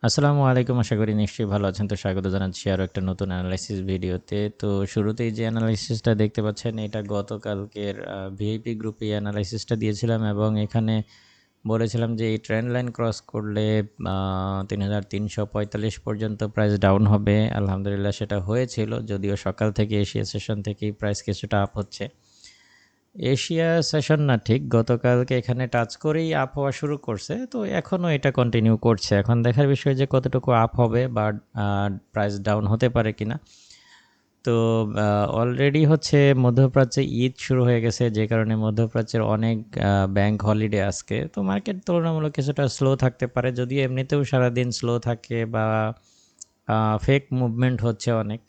আসসালামু আলাইকুম। আশা করি নিশ্চয়ই ভালো আছেন। তো স্বাগত জানাচ্ছি আরও একটা নতুন অ্যানালাইসিস ভিডিওতে। তো শুরুতেই যে অ্যানালাইসিসটা দেখতে পাচ্ছেন এটা গতকালকের ভিআইপি গ্রুপে অ্যানালাইসিসটা দিয়েছিলাম এবং এখানে বলেছিলাম যে এই ট্রেন্ড লাইন ক্রস করলে ৩৩৪৫ পর্যন্ত প্রাইস ডাউন হবে। আলহামদুলিল্লাহ সেটা হয়েছিল। যদিও সকাল থেকে এশিয়া সেশন থেকেই প্রাইস কিছুটা আপ হচ্ছে। এশিয়া সেশন না ঠিক গতকালকে এখানে টাচ করেই আপ হওয়া শুরু করছে, তো এখনও এটা কন্টিনিউ করছে। এখন দেখার বিষয় যে কতটুকু আপ হবে বা প্রাইস ডাউন হতে পারে কিনা। তো অলরেডি হচ্ছে মধ্যপ্রাচ্যে ঈদ শুরু হয়ে গেছে, যে কারণে মধ্যপ্রাচ্যের অনেক ব্যাংক হলিডে আজকে, তো মার্কেট তুলনামূলক কিছুটা স্লো থাকতে পারে, যদিও এমনিতেও সারাদিন স্লো থাকে বা ফেক মুভমেন্ট হচ্ছে অনেক।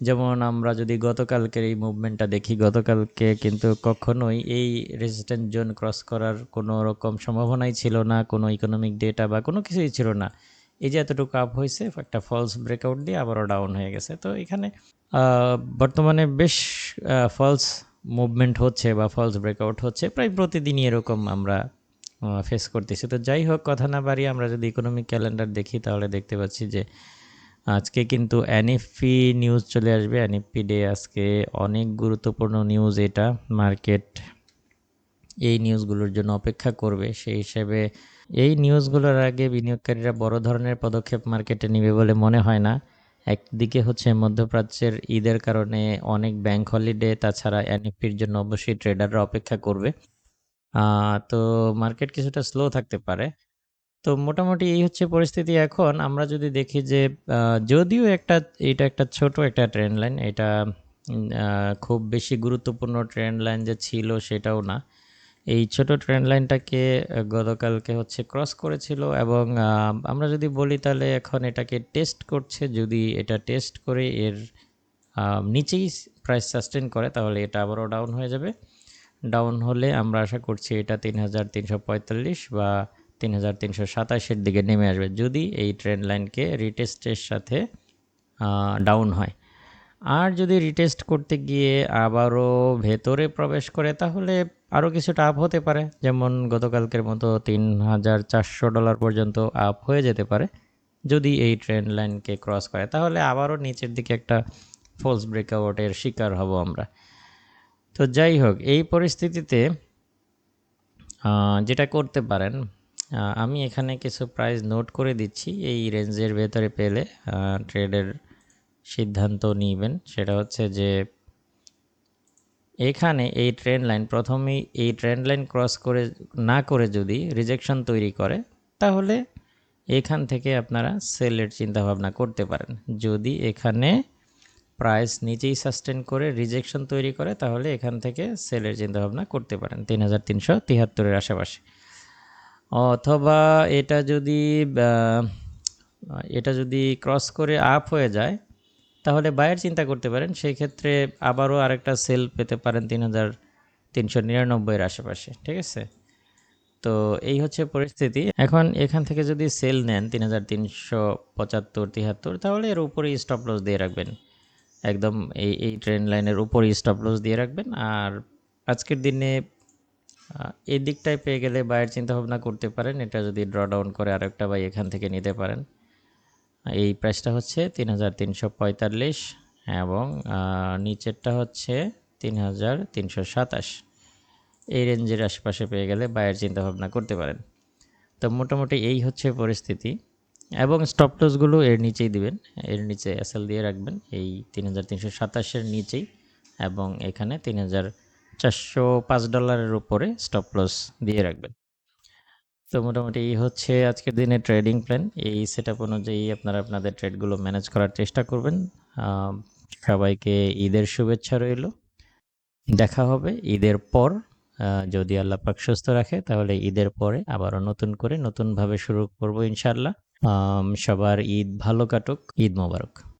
যেমন আমরা যদি গতকালকের এই মুভমেন্টটা দেখি, গতকালকে কিন্তু কখনোই এই রেজিস্ট্যান্স জোন ক্রস করার কোনো রকম সম্ভাবনাই ছিল না, কোনো ইকোনমিক ডেটা বা কোনো কিছুই ছিল না। এই যে এতটুকু আপ হয়েছে, একটা ফলস ব্রেকআউট দিয়ে আবারও ডাউন হয়ে গেছে। তো এখানে বর্তমানে বেশ ফলস মুভমেন্ট হচ্ছে বা ফলস ব্রেকআউট হচ্ছে প্রায় প্রতিদিনই, এরকম আমরা ফেস করতেছি। তো যাই হোক, কথা না বাড়িয়ে আমরা যদি ইকোনমিক ক্যালেন্ডার দেখি তাহলে দেখতে পাচ্ছি যে আজকে কিন্তু এনএফপি নিউজ চলে আসবে। এনএফপি ডে আজকে, অনেক গুরুত্বপূর্ণ নিউজ এটা। মার্কেট এই নিউজগুলোর জন্য অপেক্ষা করবে। সেই হিসেবে এই নিউজগুলোর আগে বিনিয়োগকারীরা বড় ধরনের পদক্ষেপ মার্কেটে নেবে বলে মনে হয় না। একদিকে হচ্ছে মধ্যপ্রাচ্যের ঈদের কারণে অনেক ব্যাংক হলিডে, তাছাড়া এনএফপির জন্য অবশ্যই ট্রেডাররা অপেক্ষা করবে। তো মার্কেট কিছুটা স্লো থাকতে পারে। তো মোটামুটি এই হচ্ছে পরিস্থিতি। এখন আমরা যদি দেখি যে যদিও এটা একটা ছোট একটা ট্রেন্ড লাইন, এটা খুব বেশি গুরুত্বপূর্ণ ট্রেন্ড লাইন যে ছিল সেটাও না। এই ছোট ট্রেন্ড লাইনটাকে গতকালকে হচ্ছে ক্রস করেছিল এবং আমরা যদি বলি তাহলে এখন এটাকে টেস্ট করছে। যদি এটা টেস্ট করে এর নিচেই প্রাইস সাস্টেন করে তাহলে এটা আবারও ডাউন হয়ে যাবে। ডাউন হলে আমরা আশা করছি এটা ৩৩৪৫ বা ৩৩২৭-এর দিকে নেমে আসবে, যদি এই ট্রেন্ড লাইনকে রিটেস্টের সাথে ডাউন হয়। আর যদি রিটেস্ট করতে গিয়ে আবারও ভেতরে প্রবেশ করে তাহলে আরও কিছুটা আপ হতে পারে, যেমন গতকালকের মতো $৩,৪০০ পর্যন্ত আপ হয়ে যেতে পারে। যদি এই ট্রেন্ড লাইনকে ক্রস করে তাহলে আবারও নিচের দিকে একটা ফলস ব্রেকআউটের শিকার হব আমরা। তো যাই হোক, এই পরিস্থিতিতে যেটা করতে পারেন, আমি এখানে কিছু প্রাইস নোট করে দিচ্ছি। এই রেঞ্জের ভেতরে পেলে ট্রেডের সিদ্ধান্ত নিবেন। সেটা হচ্ছে যে এখানে এই ট্রেন্ড লাইন প্রথমেই এই ট্রেন্ড লাইন ক্রস করে না করে যদি রিজেকশন তৈরি করে তাহলে এখান থেকে আপনারা সেলের চিন্তাভাবনা করতে পারেন। যদি এখানে প্রাইস নিচেই সাস্টেন করে রিজেকশন তৈরি করে তাহলে এখান থেকে সেলের চিন্তাভাবনা করতে পারেন ৩৩৭৩-এর আশেপাশে। অথবা এটা যদি ক্রস করে আপ হয়ে যায় তাহলে বায়ের চিন্তা করতে পারেন। সেই ক্ষেত্রে আবারও আরেকটা সেল পেতে পারেন ৩৩৯৯-এর আশেপাশে। ঠিক আছে? তো এই হচ্ছে পরিস্থিতি। এখন এখান থেকে যদি সেল নেন ৩৩৭৫-৭৩ তাহলে এর উপরেই স্টপ লস দিয়ে রাখবেন। একদম এই ট্রেন্ড লাইনের উপরেই স্টপ লস দিয়ে রাখবেন। আর আজকের দিনে এই দিকটায় পেয়ে গেলে বায়ের চিন্তাভাবনা করতে পারেন। এটা যদি ড্র ডাউন করে আরেকটা বাই এখান থেকে নিতে পারেন। এই প্রাইসটা হচ্ছে ৩৩৪৫ এবং নিচেরটা হচ্ছে ৩৩২৭। এই রেঞ্জের আশেপাশে পেয়ে গেলে বায়ের চিন্তাভাবনা করতে পারেন। তো মোটামুটি এই হচ্ছে পরিস্থিতি এবং স্টপ লসগুলো এর নিচেই দিবেন। এর নিচে এসএল দিয়ে রাখবেন এই ৩৩২৭-এর নিচেই, এবং এখানে $৩,৪০৫ উপরে স্টপ লস দিয়ে রাখবেন। তো মোটামুটি এই হচ্ছে আজকের দিনের ট্রেডিং প্ল্যান। এই সেটআপ অনুযায়ী আপনারা আপনাদের ট্রেডগুলো ম্যানেজ করার চেষ্টা করবেন। সবাইকে ঈদের শুভেচ্ছা রইল। দেখা হবে ঈদের পর। যদি আল্লাহ পাক সুস্থ রাখে তাহলে ঈদের পরে আবারও নতুন করে নতুনভাবে শুরু করব ইনশাআল্লাহ। সবার ঈদ ভালো কাটুক। ঈদ মোবারক।